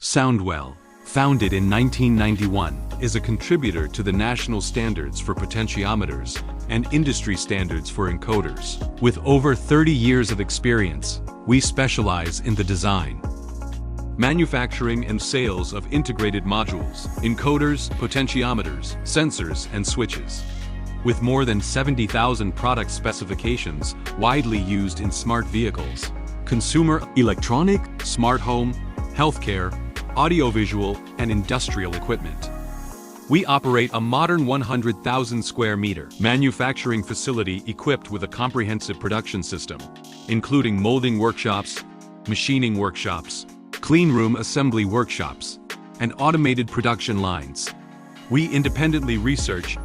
Soundwell, founded in 1991, is a contributor to the national standards for potentiometers and industry standards for encoders. With over 30 years of experience, we specialize in the design, manufacturing and sales of integrated modules, encoders, potentiometers, sensors, and switches. With more than 70,000 product specifications widely used in smart vehicles, consumer electronic, smart home, healthcare, audiovisual, and industrial equipment. We operate a modern 100,000 square meter manufacturing facility equipped with a comprehensive production system, including molding workshops, machining workshops, clean room assembly workshops, and automated production lines. We independently research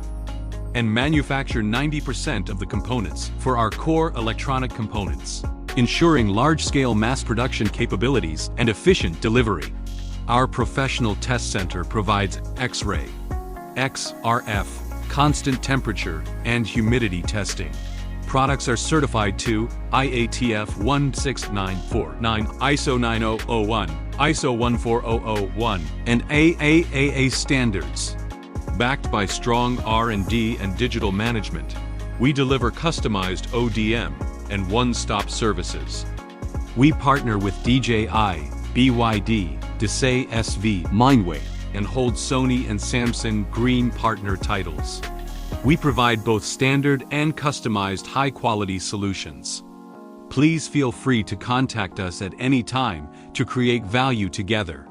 and manufacture 90% of the components for our core electronic components, ensuring large-scale mass production capabilities and efficient delivery. Our professional test center provides X-ray, XRF, constant temperature, and humidity testing. Products are certified to IATF 16949, ISO 9001, ISO 14001, and AAAA standards. Backed by strong R&D and digital management, we deliver customized ODM and one-stop services. We partner with DJI, BYD, Desay SV, Mindway, and hold Sony and Samsung Green Partner titles. We provide both standard and customized high-quality solutions. Please feel free to contact us at any time to create value together.